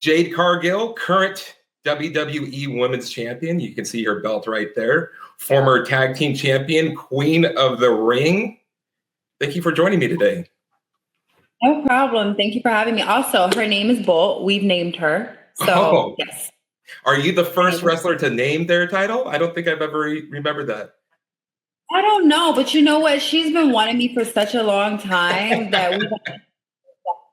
Jade Cargill, current WWE Women's Champion. You can see her belt right there. Former tag team champion, Queen of the Ring. Thank you for joining me today. No problem. Thank you for having me. Also, her name is Bull. We've named her. So, yes. Are you the first wrestler to name their title? I don't think I've ever remembered that. I don't know, but you know what? She's been wanting me for such a long time that we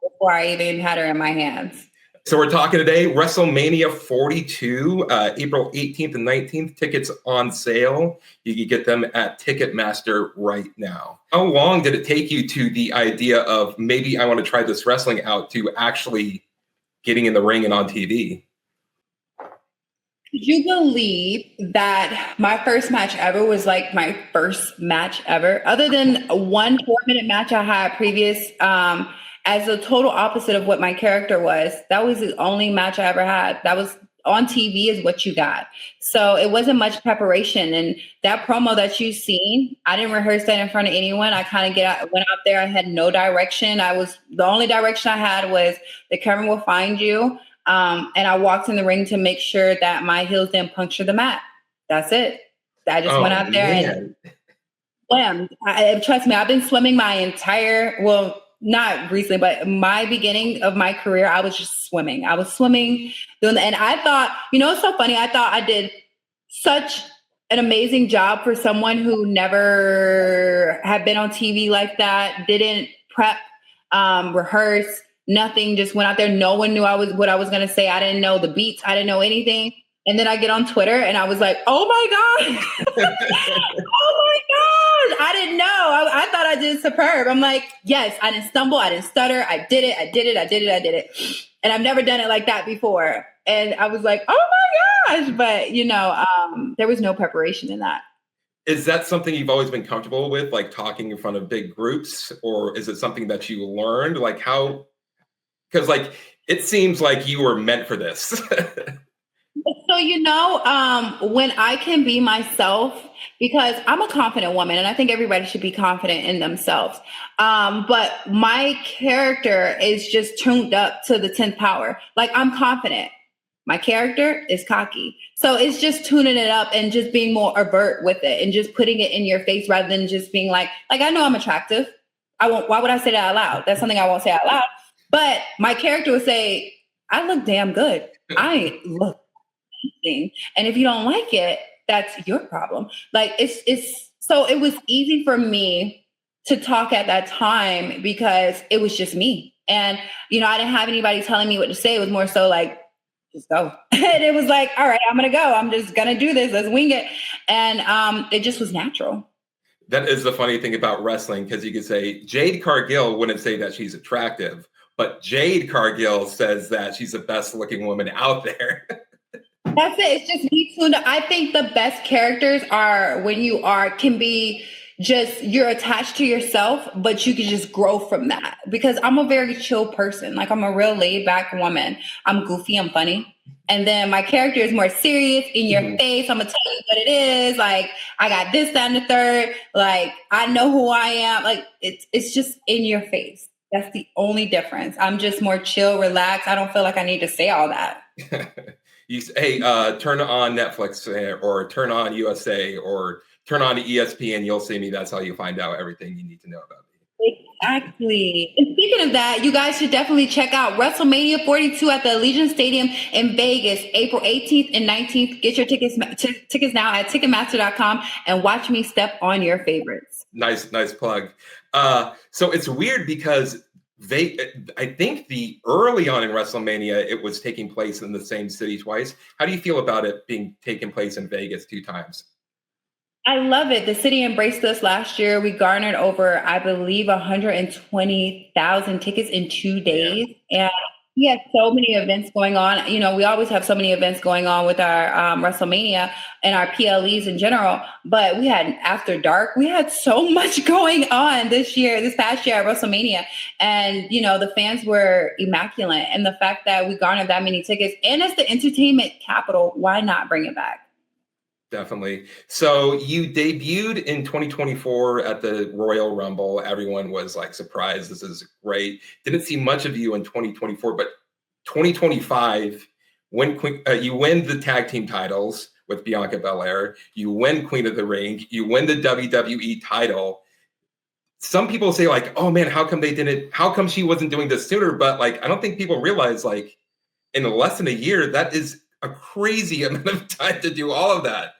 before I even had her in my hands. So we're talking today, WrestleMania 42, April 18th and 19th. Tickets on sale. You can get them at Ticketmaster right now. How long did it take you to the idea of maybe I want to try this wrestling out to actually getting in the ring and on TV? Could you believe that my first match ever was like my first match ever? Other than one 4-minute match I had previous, as a total opposite of what my character was. That was the only match I ever had. That was on TV is what you got. So it wasn't much preparation. And that promo that you've seen, I didn't rehearse that in front of anyone. I kind of went out there. I had no direction. The only direction I had was the camera will find you. And I walked in the ring to make sure that my heels didn't puncture the mat. That's it. I just went out there and swam. Trust me, I've been swimming my entire, not recently, but my beginning of my career, I was just swimming. I was swimming, and I thought, it's so funny. I thought I did such an amazing job for someone who never had been on TV like that, didn't prep, rehearse, nothing, just went out there. No one knew what I was going to say. I didn't know the beats. I didn't know anything. And then I get on Twitter and I was like, oh my God. Oh my God. I didn't know. I thought I did superb. I'm like, yes, I didn't stumble. I didn't stutter. I did it. And I've never done it like that before. And I was like, oh my gosh. But, there was no preparation in that. Is that something you've always been comfortable with, like talking in front of big groups? Or is it something that you learned? Like how, because like, it seems like you were meant for this. So, when I can be myself, because I'm a confident woman and I think everybody should be confident in themselves. But my character is just tuned up to the 10th power. Like I'm confident. My character is cocky. So it's just tuning it up and just being more overt with it and just putting it in your face rather than just being like I know I'm attractive. Why would I say that out loud? That's something I won't say out loud. But my character would say, I look damn good. I look amazing. And if you don't like it, that's your problem. Like so it was easy for me to talk at that time because it was just me. And, I didn't have anybody telling me what to say. It was more so like, just go. And it was like, all right, I'm going to go. I'm just going to do this. Let's wing it. And it just was natural. That is the funny thing about wrestling, because you could say Jade Cargill wouldn't say that she's attractive, but Jade Cargill says that she's the best looking woman out there. That's it. It's just me tuned up. I think the best characters are when can be just, you're attached to yourself, but you can just grow from that. Because I'm a very chill person. Like I'm a real laid back woman. I'm goofy, I'm funny. And then my character is more serious, in your face. I'm gonna tell you what it is. Like I got this, that, and the third. Like I know who I am. Like it's just in your face. That's the only difference. I'm just more chill, relaxed. I don't feel like I need to say all that. You say, turn on Netflix or turn on USA or turn on ESPN. You'll see me. That's how you find out everything you need to know about me. Exactly. And speaking of that, you guys should definitely check out WrestleMania 42 at the Allegiant Stadium in Vegas, April 18th and 19th. Get your tickets now at Ticketmaster.com and watch me step on your favorites. Nice plug. So it's weird because I think the early on in WrestleMania, it was taking place in the same city twice. How do you feel about it being taking place in Vegas 2 times? I love it. The city embraced us last year. We garnered over, I believe, 120,000 tickets in 2 days. Yeah. And we had so many events going on. We always have so many events going on with our WrestleMania and our PLEs in general. But we had After Dark. We had so much going on this past year at WrestleMania. And, the fans were immaculate. And the fact that we garnered that many tickets, and it's the entertainment capital, why not bring it back? Definitely. So you debuted in 2024 at the Royal Rumble. Everyone was like surprised. This is great. Didn't see much of you in 2024, but 2025, you win the tag team titles with Bianca Belair. You win Queen of the Ring. You win the WWE title. Some people say like, oh man, how come she wasn't doing this sooner? But like, I don't think people realize like in less than a year, that is a crazy amount of time to do all of that.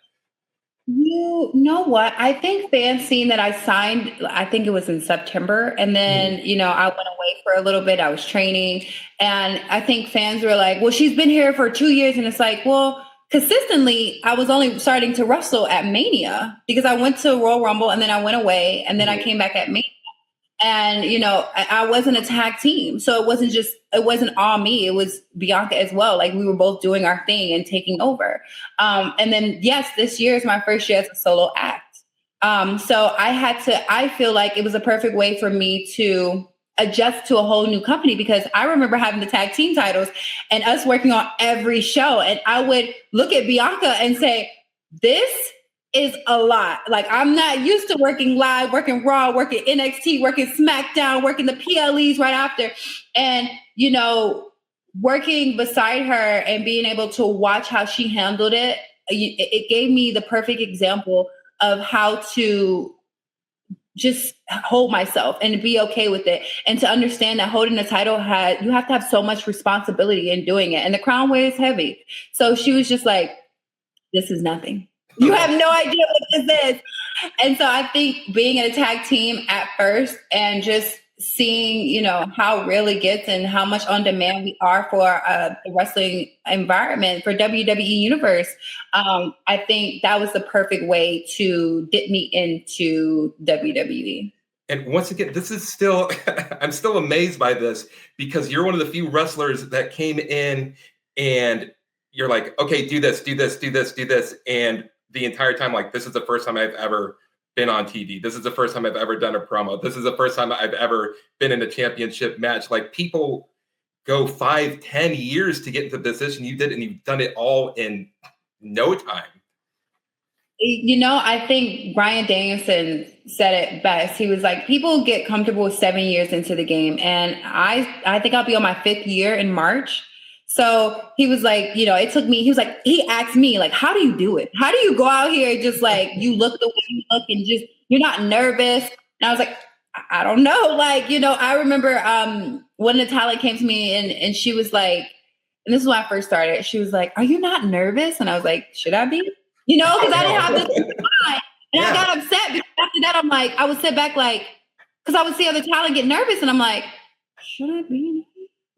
You know what? I think fans seen that I signed, I think it was in September. And then, I went away for a little bit. I was training. And I think fans were like, well, she's been here for 2 years. And it's like, well, consistently, I was only starting to wrestle at Mania because I went to Royal Rumble and then I went away and then I came back at Mania. And, I wasn't a tag team. So it wasn't all me. It was Bianca as well. Like we were both doing our thing and taking over. And then, yes, this year is my first year as a solo act. So I feel like it was a perfect way for me to adjust to a whole new company because I remember having the tag team titles and us working on every show. And I would look at Bianca and say, this is a lot. Like I'm not used to working live, working Raw, working NXT, working SmackDown, working the PLEs right after. And, working beside her and being able to watch how she handled it, it gave me the perfect example of how to just hold myself and be okay with it. And to understand that holding the title you have to have so much responsibility in doing it. And the crown weighs heavy. So she was just like, this is nothing. You have no idea what this is. And so I think being in a tag team at first and just seeing, how real it gets and how much on demand we are for the wrestling environment for WWE Universe, I think that was the perfect way to dip me into WWE. And once again, this is still, I'm still amazed by this because you're one of the few wrestlers that came in and you're like, okay, do this. And the entire time, like, this is the first time I've ever been on TV. This is the first time I've ever done a promo. This is the first time I've ever been in a championship match. Like people go 5-10 years to get into the position you did, and you've done it all in no time. I think Bryan Danielson said it best. He was like, people get comfortable 7 years into the game. And I think I'll be on my 5th year in March. So he was like, it took me, he asked me, like, how do you do it? How do you go out here and just like, you look the way you look and just, you're not nervous? And I was like, I don't know. Like, I remember when the talent came to me and she was like, and this is when I first started, she was like, are you not nervous? And I was like, should I be? Because I didn't have this mind. And I got upset because after that, I'm like, I would sit back like, because I would see other talent get nervous and I'm like, should I be?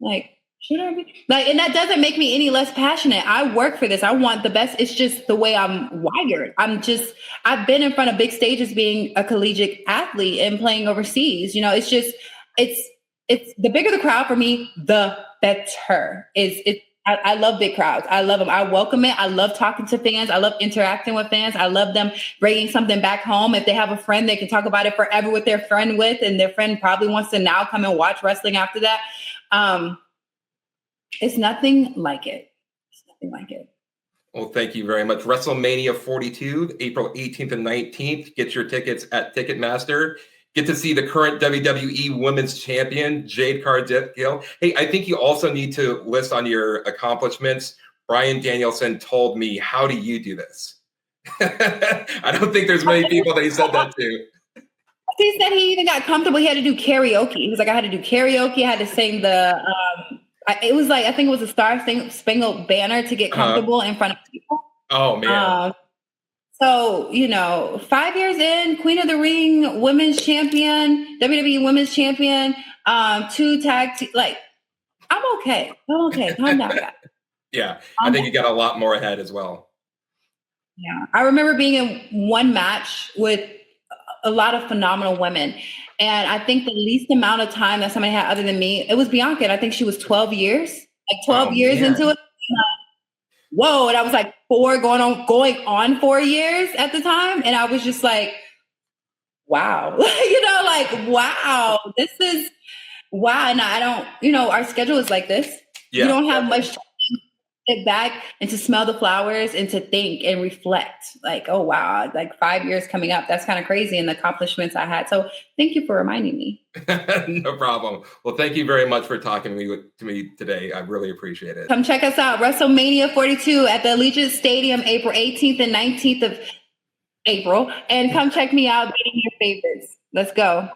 Like, should I be? Like, and that doesn't make me any less passionate. I work for this. I want the best. It's just the way I'm wired. I've been in front of big stages being a collegiate athlete and playing overseas. It's the bigger the crowd for me, the better. I love big crowds. I love them. I welcome it. I love talking to fans. I love interacting with fans. I love them bringing something back home. If they have a friend, they can talk about it forever with their friend and their friend probably wants to now come and watch wrestling after that. It's nothing like it. It's nothing like it. Well, thank you very much. Wrestlemania 42, April 18th and 19th. Get your tickets at Ticketmaster. Get to see the current WWE Women's Champion, Jade Cargill. Hey, I think you also need to list on your accomplishments. Bryan Danielson told me, how do you do this? I don't think there's many people that he said that to. He said he even got comfortable. He had to do karaoke. He was like, I had to do karaoke. I had to sing it was like, I think it was a Star Spangled Banner to get comfortable in front of people. Oh, man. So, 5 years in, Queen of the Ring, Women's Champion, WWE Women's Champion, 2 tag team. Like, I'm okay. Calm down, guys. Yeah, I think you got a lot more ahead as well. Yeah, I remember being in one match with a lot of phenomenal women. And I think the least amount of time that somebody had other than me, it was Bianca. And I think she was 12 years, like 12 years into it. Whoa. And I was like going on 4 years at the time. And I was just like, wow, wow, this is wow. And I don't, our schedule is like this. Yeah. You don't have much time sit back and to smell the flowers and to think and reflect like, oh, wow, like 5 years coming up. That's kind of crazy. And the accomplishments I had. So thank you for reminding me. No problem. Well, thank you very much for talking to me today. I really appreciate it. Come check us out. WrestleMania 42 at the Allegiant Stadium, April 18th and 19th of April. And come check me out, getting your favorites. Let's go.